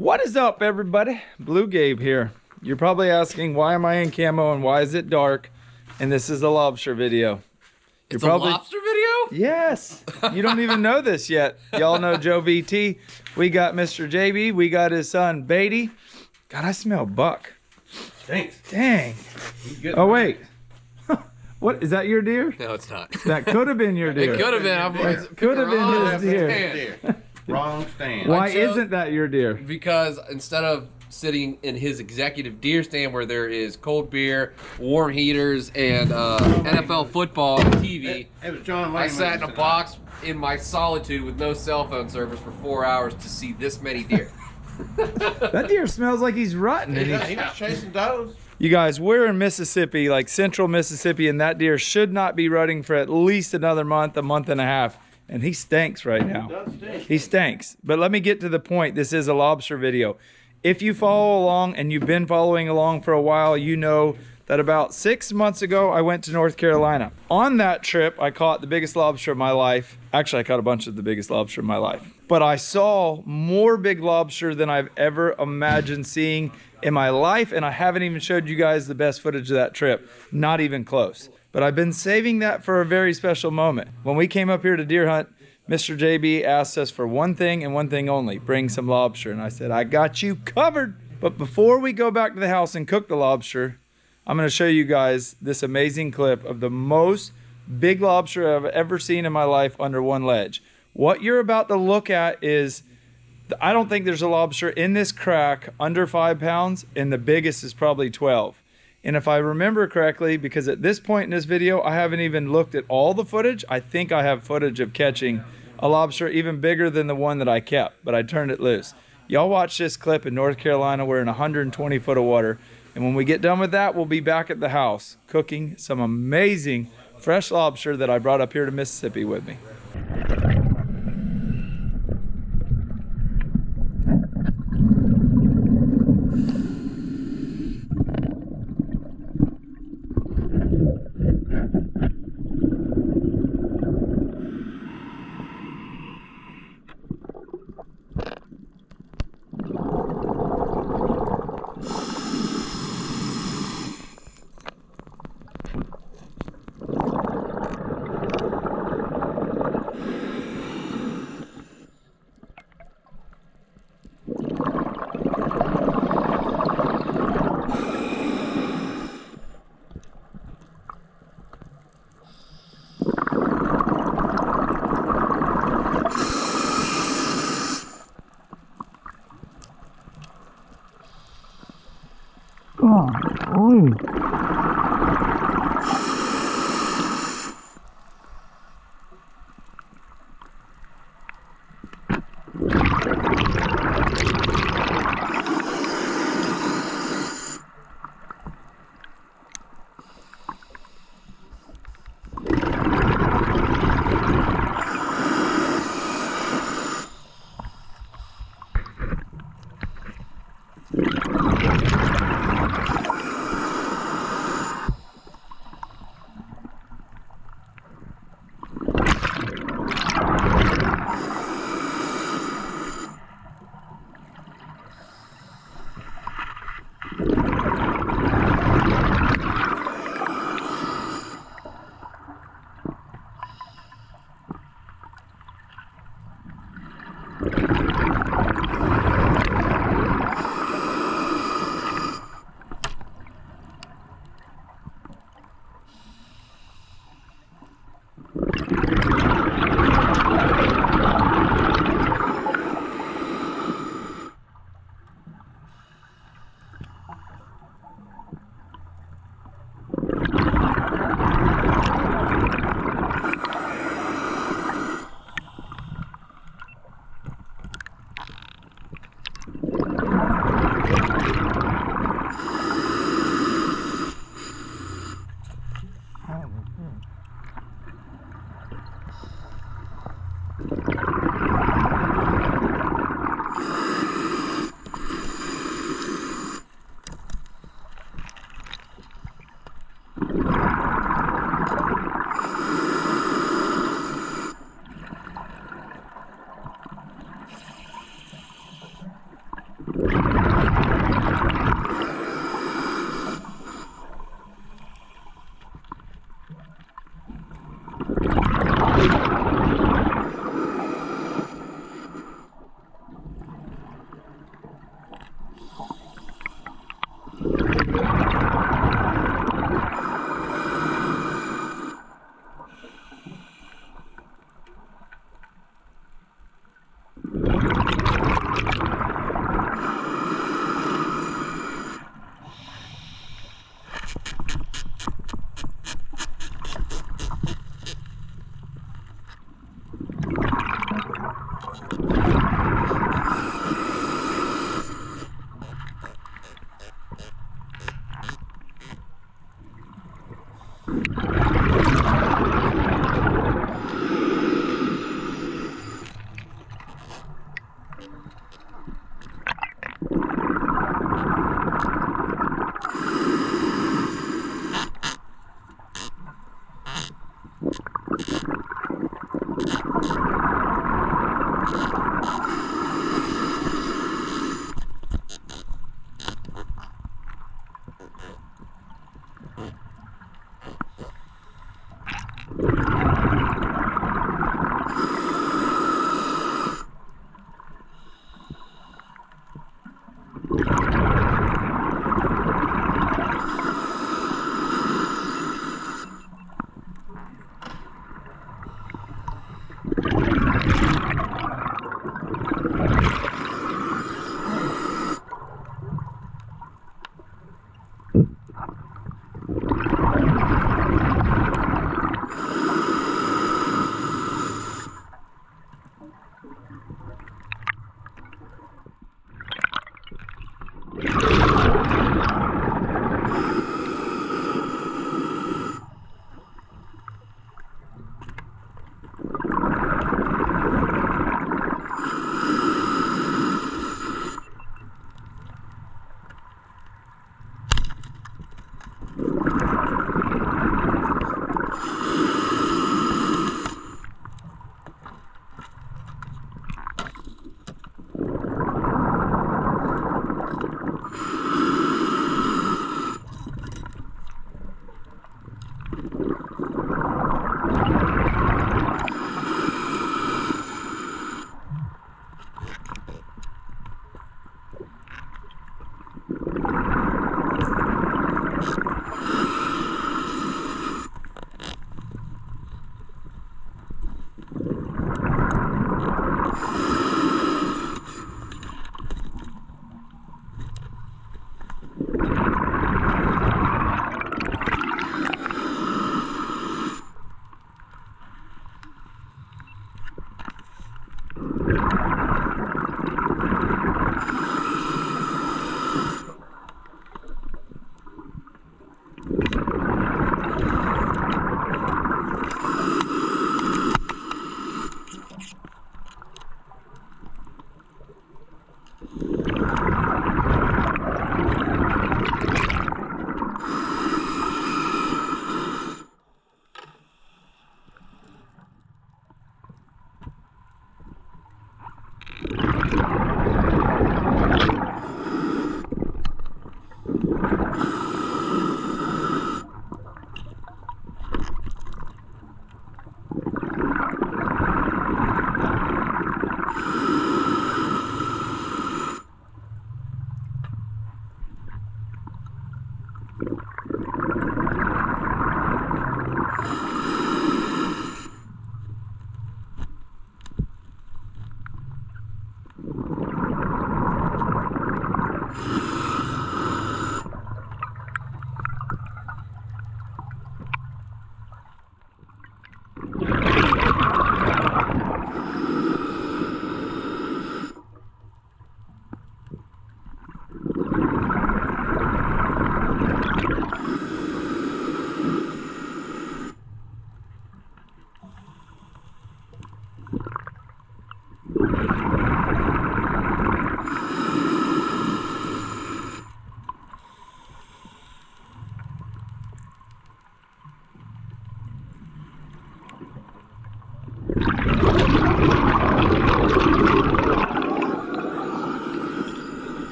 What is up, everybody? BlueGabe here. You're probably asking, why am I in camo and why is it dark? And this is a lobster video. It's a lobster video? Yes. You don't even know this yet. Y'all know Joe VT. We got Mr. JB. We got his son, Beatty. God, I smell buck. Thanks. Dang. Oh, wait. What, is that your deer? No, it's not. That could have been your deer. It could have been. Could have been his deer. Wrong stand. Why isn't that your deer? Because instead of sitting in his executive deer stand where there is cold beer, warm heaters, and NFL football and TV, It was John Wayne. I sat in a box in my solitude with no cell phone service for 4 hours to see this many deer. That deer smells like he's rotten. He was chasing does. You guys, we're in Mississippi, like central Mississippi, and that deer should not be rutting for at least another month, a month and a half. And he stinks right now. He stinks. But let me get to the point. This is a lobster video. If you follow along and you've been following along for a while, you know that about 6 months ago, I went to North Carolina. On that trip, I caught the biggest lobster of my life. Actually, I caught a bunch of the biggest lobster of my life. But I saw more big lobster than I've ever imagined seeing in my life. And I haven't even showed you guys the best footage of that trip. Not even close. But I've been saving that for a very special moment. When we came up here to deer hunt, Mr. JB asked us for one thing and one thing only, bring some lobster. And I said, I got you covered. But before we go back to the house and cook the lobster, I'm gonna show you guys this amazing clip of the most big lobster I've ever seen in my life under one ledge. What you're about to look at is, I don't think there's a lobster in this crack under 5 pounds, and the biggest is probably 12. And if I remember correctly, because at this point in this video, I haven't even looked at all the footage. I think I have footage of catching a lobster even bigger than the one that I kept, but I turned it loose. Y'all watch this clip in North Carolina. We're in 120 foot of water. And when we get done with that, we'll be back at the house cooking some amazing fresh lobster that I brought up here to Mississippi with me.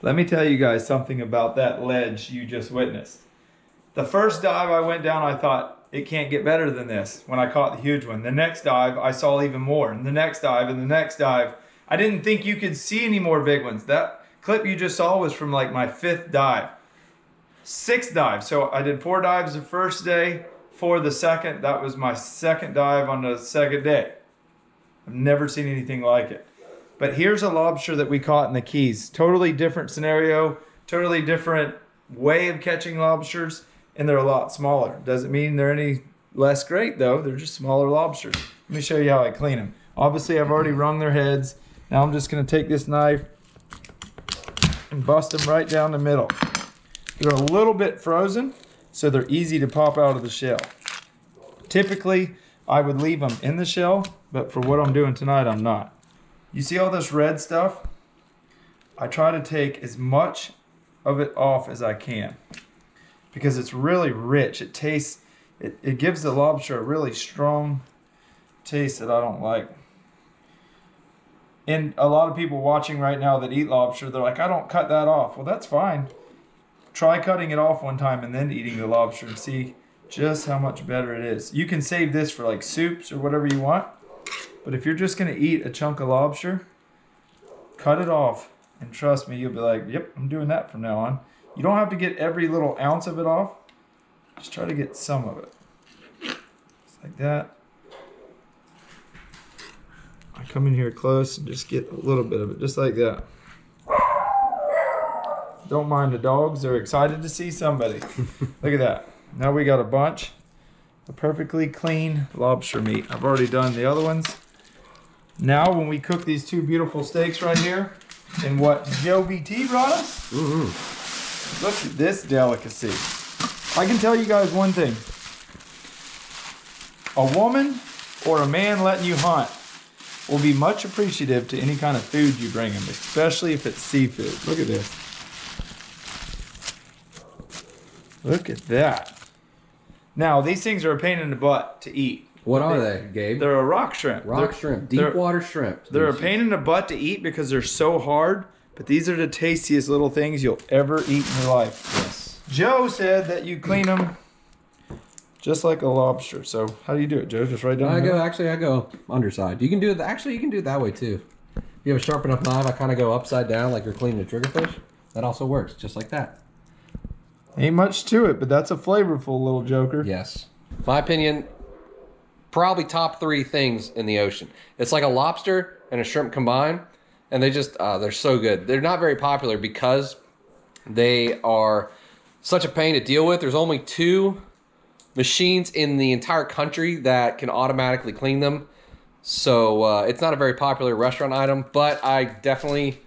Let me tell you guys something about that ledge you just witnessed. The first dive I went down, I thought, it can't get better than this when I caught the huge one. The next dive, I saw even more. And the next dive, and the next dive. I didn't think you could see any more big ones. That clip you just saw was from like my 5th dive. 6th dive. So I did 4 dives the first day, 4 the second. That was my 2nd dive on the 2nd day. I've never seen anything like it. But here's a lobster that we caught in the Keys. Totally different scenario, totally different way of catching lobsters, and they're a lot smaller. Doesn't mean they're any less great though, they're just smaller lobsters. Let me show you how I clean them. Obviously I've already wrung their heads. Now I'm just gonna take this knife and bust them right down the middle. They're a little bit frozen, so they're easy to pop out of the shell. Typically, I would leave them in the shell, but for what I'm doing tonight, I'm not. You see all this red stuff? I try to take as much of it off as I can because it's really rich. It tastes, it gives the lobster a really strong taste that I don't like. And a lot of people watching right now that eat lobster, they're like, I don't cut that off. Well, that's fine. Try cutting it off one time and then eating the lobster and see just how much better it is. You can save this for like soups or whatever you want. But if you're just gonna eat a chunk of lobster, cut it off. And trust me, you'll be like, yep, I'm doing that from now on. You don't have to get every little ounce of it off. Just try to get some of it. Just like that. I come in here close and just get a little bit of it, just like that. Don't mind the dogs, they're excited to see somebody. Look at that. Now we got a bunch of perfectly clean lobster meat. I've already done the other ones. Now when we cook these 2 beautiful steaks right here, and what Joe BT brought us, look at this delicacy. I can tell you guys one thing. A woman or a man letting you hunt will be much appreciative to any kind of food you bring them, especially if it's seafood. Look at this. Look at that. Now, these things are a pain in the butt to eat. What are they, Gabe? They're a rock shrimp. Shrimp. Deep water shrimp. They're a pain in the butt to eat because they're so hard, but these are the tastiest little things you'll ever eat in your life. Yes. Joe said that you clean them just like a lobster. So how do you do it, Joe? Just right down the middle? I go underside. You can do it. Actually, you can do it that way too. If you have a sharp enough knife, I kind of go upside down like you're cleaning a triggerfish. That also works, just like that. Ain't much to it, but that's a flavorful little joker. Yes. My opinion, probably top 3 things in the ocean. It's like a lobster and a shrimp combined, and they just, they're so good. They're not very popular because they are such a pain to deal with. There's only 2 machines in the entire country that can automatically clean them. So it's not a very popular restaurant item, but I definitely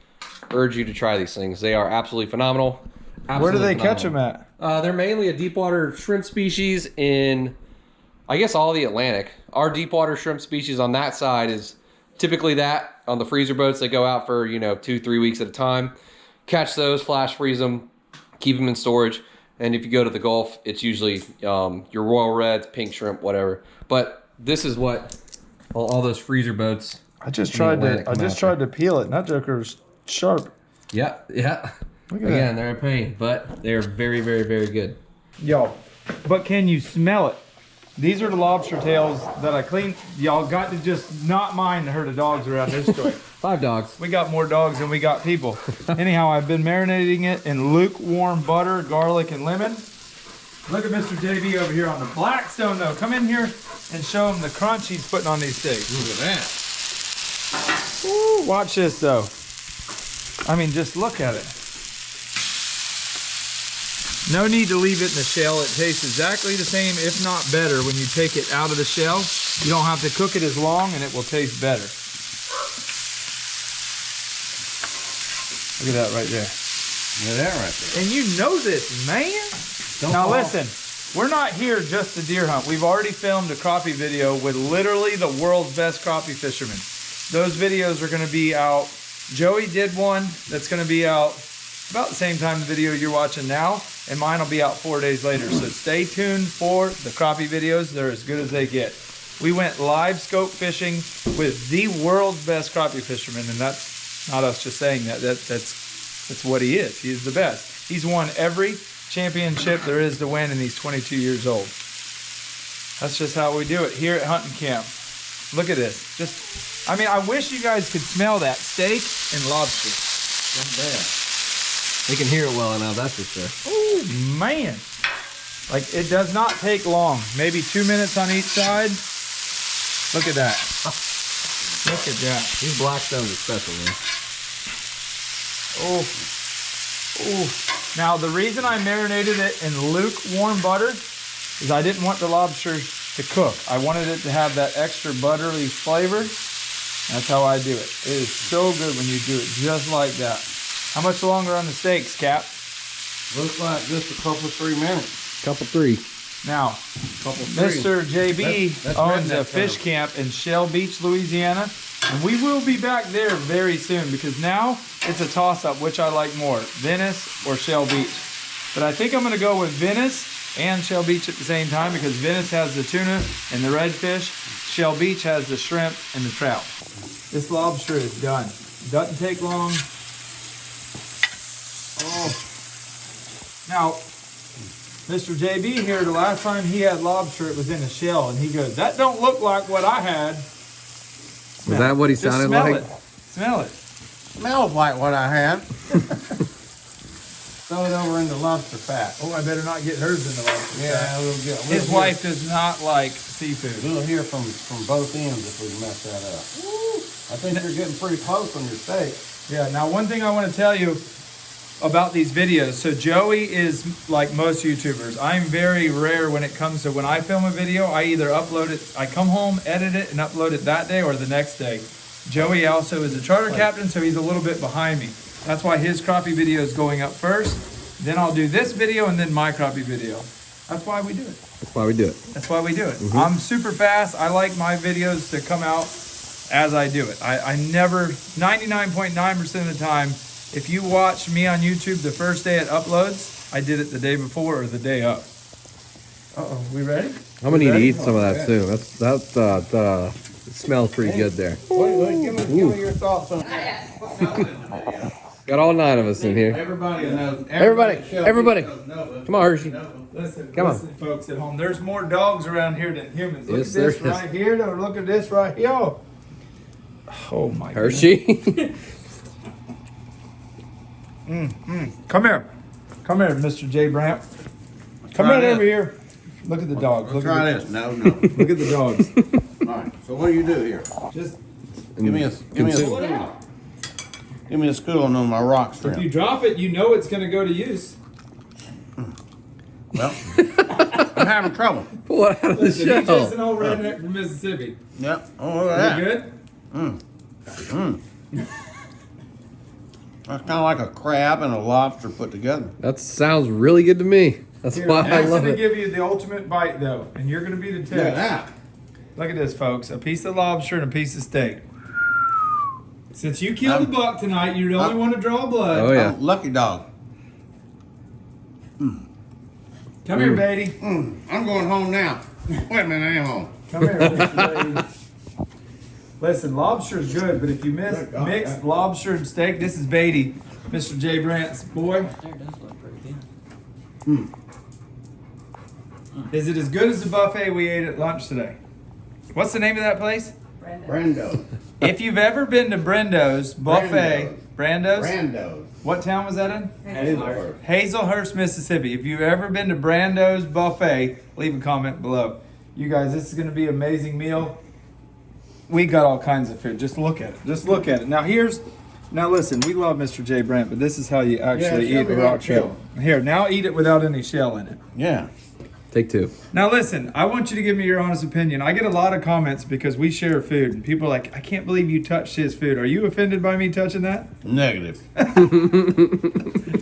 urge you to try these things. They are absolutely phenomenal. Where do they catch them at? They're mainly a deep water shrimp species in, I guess, all the Atlantic. Our deep water shrimp species on that side is typically that on the freezer boats. They go out for, 2-3 weeks at a time. Catch those, flash freeze them, keep them in storage. And if you go to the Gulf, it's usually your Royal Reds, pink shrimp, whatever. But this is what all those freezer boats. I just tried to peel it. And that joker's sharp. Yeah. Look at Again, they're a pain, but they're very, very, very good. Y'all, but can you smell it? These are the lobster tails that I cleaned. Y'all got to just not mind the herd of dogs around this joint. 5 dogs. We got more dogs than we got people. Anyhow, I've been marinating it in lukewarm butter, garlic, and lemon. Look at Mr. JB over here on the Blackstone, though. Come in here and show him the crunch he's putting on these steaks. Look at that. Ooh, watch this, though. I mean, just look at it. No need to leave it in the shell. It tastes exactly the same, if not better, when you take it out of the shell. You don't have to cook it as long, and it will taste better. Look at that right there. Look at that right there. And you know this, man. Now listen, we're not here just to deer hunt. We've already filmed a crappie video with literally the world's best crappie fishermen. Those videos are going to be out. Joey did one that's going to be out about the same time the video you're watching now, and mine will be out 4 days later. So stay tuned for the crappie videos. They're as good as they get. We went live scope fishing with the world's best crappie fisherman, and that's not us just saying that. That's what he is. He's the best. He's won every championship there is to win, and he's 22 years old. That's just how we do it here at hunting camp. Look at this. Just, I mean, I wish you guys could smell that steak and lobster. Not bad. They can hear it well enough, that's for sure. Oh man. Like, it does not take long. Maybe 2 minutes on each side. Look at that. Look at that. These Blackstones are special, man. Oh. Oh. Now, the reason I marinated it in lukewarm butter is I didn't want the lobster to cook. I wanted it to have that extra buttery flavor. That's how I do it. It is so good when you do it just like that. How much longer on the steaks, Cap? Looks like just a couple 3 minutes. Couple 3. Now, Couple 3. Mr. JB That's owns a redneck fish town. camp in Shell Beach, Louisiana. And we will be back there very soon because now it's a toss-up, which I like more, Venice or Shell Beach. But I think I'm going to go with Venice and Shell Beach at the same time because Venice has the tuna and the redfish. Shell Beach has the shrimp and the trout. This lobster is done. Doesn't take long. Oh. Now, Mr. JB here, the last time he had lobster, it was in a shell, and he goes, "That don't look like what I had." Was that what he Just sounded smell like? it. Smell it. Smells like what I had. Throw it over in the lobster fat. Oh, I better not get hers in the lobster. Yeah, we'll get. His wife does not like seafood. We'll hear from both ends if we mess that up. I think you're getting pretty close on your steak. Yeah, now one thing I want to tell you about these videos. So Joey is like most YouTubers. I'm very rare when it comes to when I film a video, I either upload it, I come home, edit it, and upload it that day or the next day. Joey also is a charter captain, so he's a little bit behind me. That's why his crappie video is going up first. Then I'll do this video and then my crappie video. That's why we do it. That's why we do it. That's why we do it. I'm super fast. I like my videos to come out as I do it. I never, 99.9% of the time, if you watch me on YouTube the first day it uploads, I did it the day before or the day of. Uh-oh, we ready? I'm gonna need to Ready? eat some of that soon. It smells pretty good there. Wait, give me your thoughts on that. Got all 9 of us in here. Everybody knows. Everybody, come on, Hershey. Listen, Come on. listen, folks at home. There's more dogs around here than humans. Look Yes, at this there is. right here. Though. Look at this right here. Oh my goodness. Hershey. Come here. Come here, Mr. J. Brandt. Come try right this. over here. Look at the dogs. Let's Look try at this. No. Look at the dogs. All right. So what do you do here? Just Give me a schooling. Give me a schooling on my rock if you shrimp. drop it, you know it's going to go to use. Well, I'm having trouble. Pull it out of the Listen, he's just an shell. old redneck from Mississippi. Yep. Oh, look You at that. good? That's kind of like a crab and a lobster put together. That sounds really good to me. That's Here, why I'm I love going to it. give you the ultimate bite, though, and you're going to be the Look at test. that. Look at this, folks. A piece of lobster and a piece of steak. Since you killed the buck tonight, you only want to draw blood. Oh yeah. Lucky dog. Come here, Beatty. I'm going home now. Wait a minute, I am home. Come here, Mr. Beatty. Listen, lobster is good, but if you mix lobster and steak, this is Beatty, Mr. J. Brandt's boy. Is it as good as the buffet we ate at lunch today? What's the name of that place? Brando. If you've ever been to Brendo's buffet, Brando's? Brando. What town was that in? Hazelhurst. Hazelhurst, Mississippi. If you've ever been to Brando's buffet, leave a comment below. You guys, this is going to be an amazing meal. We got all kinds of food. Just look at it. Just look at it. Now listen, we love Mr. J. Brandt, but this is how you actually show eat me a how rock to shell. Here, now eat it without any shell in it. Yeah. Take 2. Now listen, I want you to give me your honest opinion. I get a lot of comments because we share food, and people are like, I can't believe you touched his food. Are you offended by me touching that? Negative.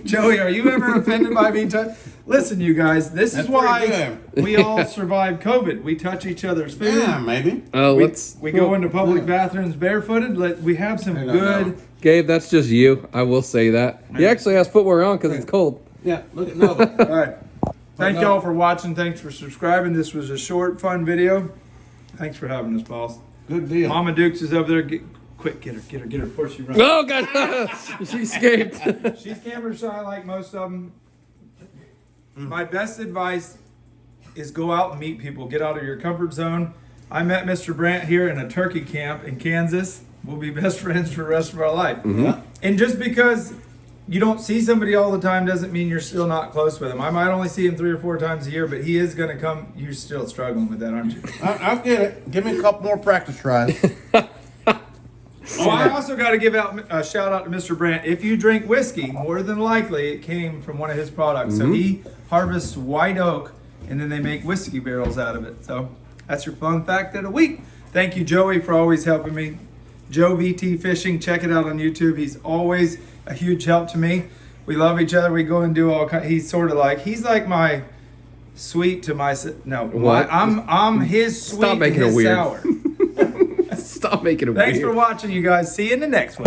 Joey, are you ever offended by me touching? Listen, you guys, this That's is why pretty we all survived COVID. We touch each other's food. Yeah, maybe. Oh, We go into public bathrooms barefooted. We have some I don't good. know. Gabe, that's just you. I will say that. He actually has footwear on because it's cold. Yeah, look at Nova. All right. Thank y'all for watching. Thanks for subscribing. This was a short, fun video. Thanks for having us, boss. Good deal. Mama Dukes is over there. Quick, get her before she runs. Oh God, she escaped. She's camera shy like most of them. My best advice is go out and meet people. Get out of your comfort zone. I met Mr. Brandt here in a turkey camp in Kansas. We'll be best friends for the rest of our life. And just because you don't see somebody all the time doesn't mean you're still not close with him. I might only see him 3 or 4 times a year, but he is going to come. You're still struggling with that, aren't you? I'll get it. Give me a couple more practice tries. Oh, I also got to give out a shout out to Mr. Brandt. If you drink whiskey, more than likely it came from one of his products. So he harvests white oak, and then they make whiskey barrels out of it. So that's your fun fact of the week. Thank you, Joey, for always helping me. Joe VT Fishing, check it out on YouTube. He's always a huge help to me. We love each other. We go and do all kinds. He's like my sweet to my no. What? I'm his sweet. Stop making and it his weird. sour. Stop making it Thanks weird. for watching, you guys. See you in the next one.